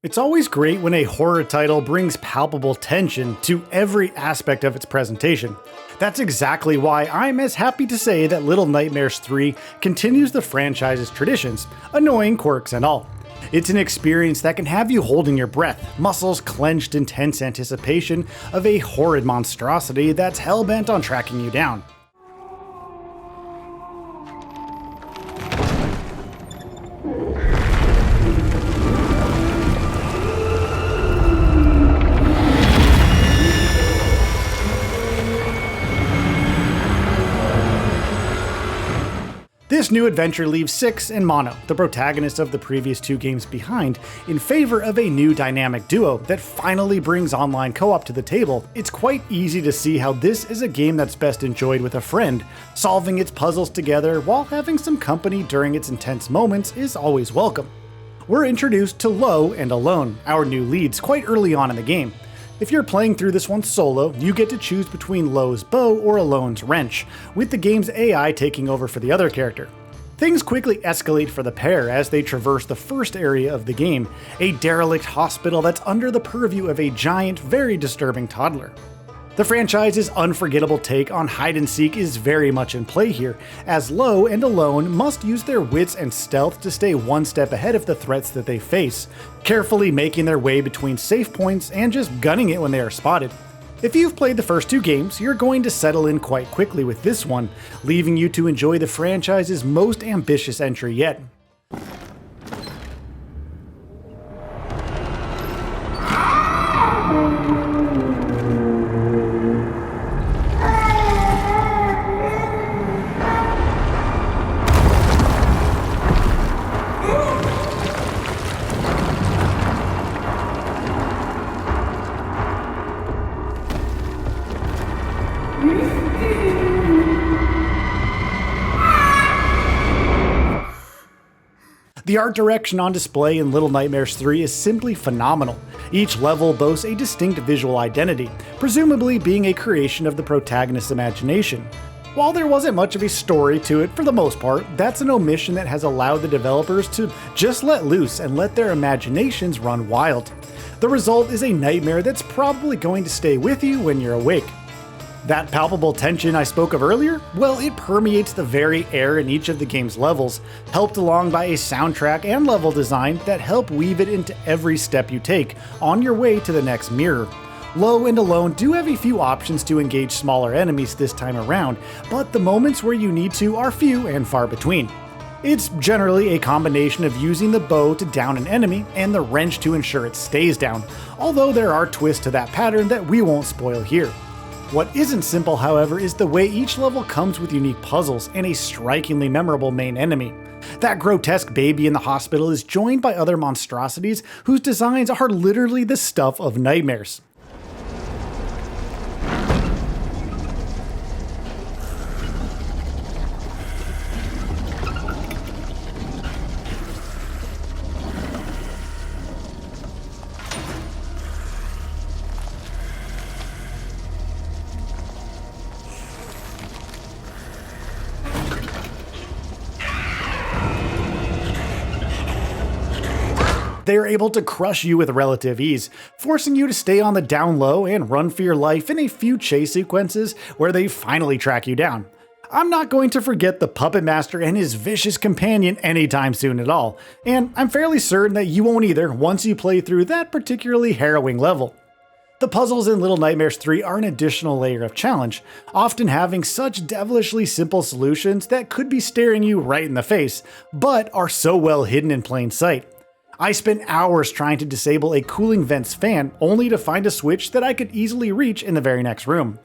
It's always great when a horror title brings palpable tension to every aspect of its presentation. That's exactly why I'm as happy to say that Little Nightmares 3 continues the franchise's traditions, annoying quirks and all. It's an experience that can have you holding your breath, muscles clenched in tense anticipation of a horrid monstrosity that's hell-bent on tracking you down. This new adventure leaves Six and Mono, the protagonists of the previous two games, behind in favor of a new dynamic duo that finally brings online co-op to the table. It's quite easy to see how this is a game that's best enjoyed with a friend. Solving its puzzles together while having some company during its intense moments is always welcome. We're introduced to Lo and Alone, our new leads, quite early on in the game. If you're playing through this one solo, you get to choose between Lo's bow or Alone's wrench, with the game's AI taking over for the other character. Things quickly escalate for the pair as they traverse the first area of the game, a derelict hospital that's under the purview of a giant, very disturbing toddler. The franchise's unforgettable take on hide-and-seek is very much in play here, as Lo and Alone must use their wits and stealth to stay one step ahead of the threats that they face, carefully making their way between safe points and just gunning it when they are spotted. If you've played the first two games, you're going to settle in quite quickly with this one, leaving you to enjoy the franchise's most ambitious entry yet. The art direction on display in Little Nightmares 3 is simply phenomenal. Each level boasts a distinct visual identity, presumably being a creation of the protagonist's imagination. While there wasn't much of a story to it for the most part, that's an omission that has allowed the developers to just let loose and let their imaginations run wild. The result is a nightmare that's probably going to stay with you when you're awake. That palpable tension I spoke of earlier? Well, it permeates the very air in each of the game's levels, helped along by a soundtrack and level design that help weave it into every step you take on your way to the next mirror. Lo and Alone do have a few options to engage smaller enemies this time around, but the moments where you need to are few and far between. It's generally a combination of using the bow to down an enemy and the wrench to ensure it stays down, although there are twists to that pattern that we won't spoil here. What isn't simple, however, is the way each level comes with unique puzzles and a strikingly memorable main enemy. That grotesque baby in the hospital is joined by other monstrosities whose designs are literally the stuff of nightmares. They are able to crush you with relative ease, forcing you to stay on the down low and run for your life in a few chase sequences where they finally track you down. I'm not going to forget the Puppet Master and his vicious companion anytime soon at all, and I'm fairly certain that you won't either once you play through that particularly harrowing level. The puzzles in Little Nightmares 3 are an additional layer of challenge, often having such devilishly simple solutions that could be staring you right in the face, but are so well hidden in plain sight. I spent hours trying to disable a cooling vents fan only to find a switch that I could easily reach in the very next room.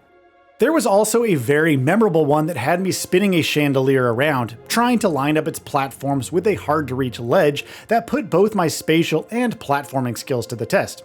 There was also a very memorable one that had me spinning a chandelier around, trying to line up its platforms with a hard to reach ledge that put both my spatial and platforming skills to the test.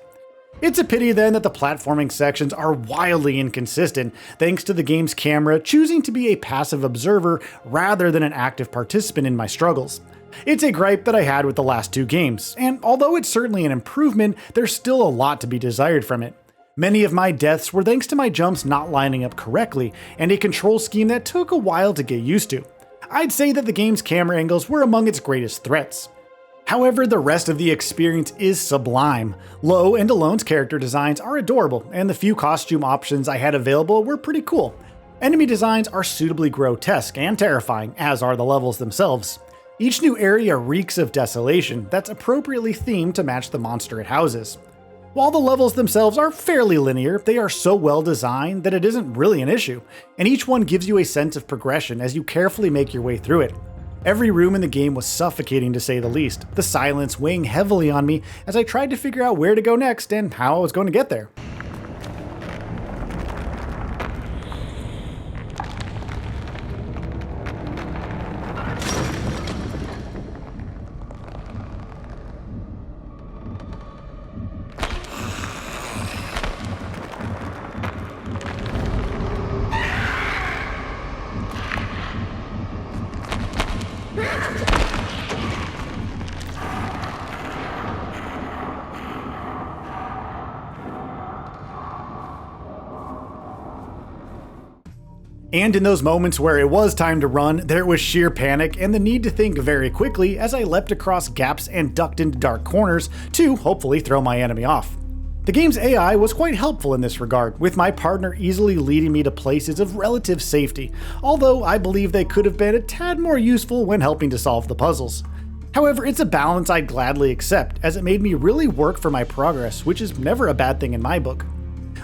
It's a pity then that the platforming sections are wildly inconsistent thanks to the game's camera choosing to be a passive observer rather than an active participant in my struggles. It's a gripe that I had with the last two games, and although it's certainly an improvement, there's still a lot to be desired from it. Many of my deaths were thanks to my jumps not lining up correctly, and a control scheme that took a while to get used to. I'd say that the game's camera angles were among its greatest threats. However, the rest of the experience is sublime. Lo and Alone's character designs are adorable, and the few costume options I had available were pretty cool. Enemy designs are suitably grotesque and terrifying, as are the levels themselves. Each new area reeks of desolation that's appropriately themed to match the monster it houses. While the levels themselves are fairly linear, they are so well designed that it isn't really an issue, and each one gives you a sense of progression as you carefully make your way through it. Every room in the game was suffocating to say the least, the silence weighing heavily on me as I tried to figure out where to go next and how I was going to get there. And in those moments where it was time to run, there was sheer panic and the need to think very quickly as I leapt across gaps and ducked into dark corners to hopefully throw my enemy off. The game's AI was quite helpful in this regard, with my partner easily leading me to places of relative safety, although I believe they could have been a tad more useful when helping to solve the puzzles. However, it's a balance I'd gladly accept, as it made me really work for my progress, which is never a bad thing in my book.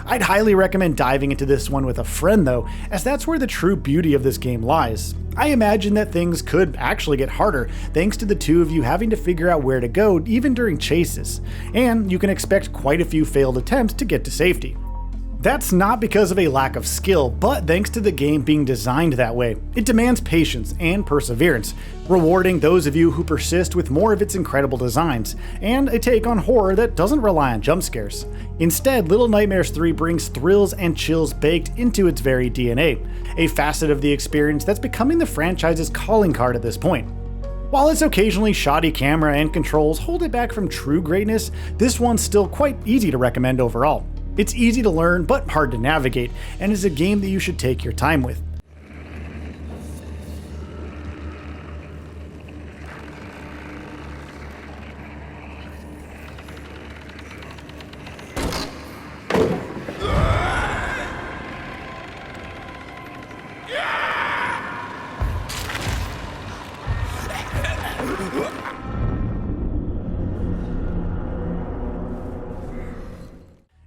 I'd highly recommend diving into this one with a friend though, as that's where the true beauty of this game lies. I imagine that things could actually get harder thanks to the two of you having to figure out where to go even during chases, and you can expect quite a few failed attempts to get to safety. That's not because of a lack of skill, but thanks to the game being designed that way. It demands patience and perseverance, rewarding those of you who persist with more of its incredible designs, and a take on horror that doesn't rely on jump scares. Instead, Little Nightmares 3 brings thrills and chills baked into its very DNA, a facet of the experience that's becoming the franchise's calling card at this point. While its occasionally shoddy camera and controls hold it back from true greatness, this one's still quite easy to recommend overall. It's easy to learn, but hard to navigate, and is a game that you should take your time with.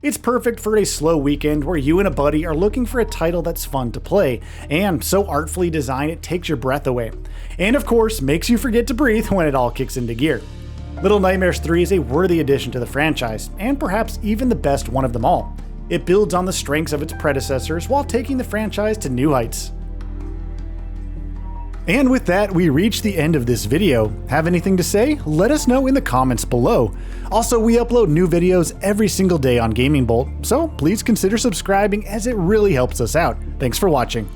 It's perfect for a slow weekend where you and a buddy are looking for a title that's fun to play, and so artfully designed it takes your breath away. And of course, makes you forget to breathe when it all kicks into gear. Little Nightmares 3 is a worthy addition to the franchise, and perhaps even the best one of them all. It builds on the strengths of its predecessors while taking the franchise to new heights. And with that, we reach the end of this video. Have anything to say? Let us know in the comments below. Also, we upload new videos every single day on Gaming Bolt, so please consider subscribing as it really helps us out. Thanks for watching.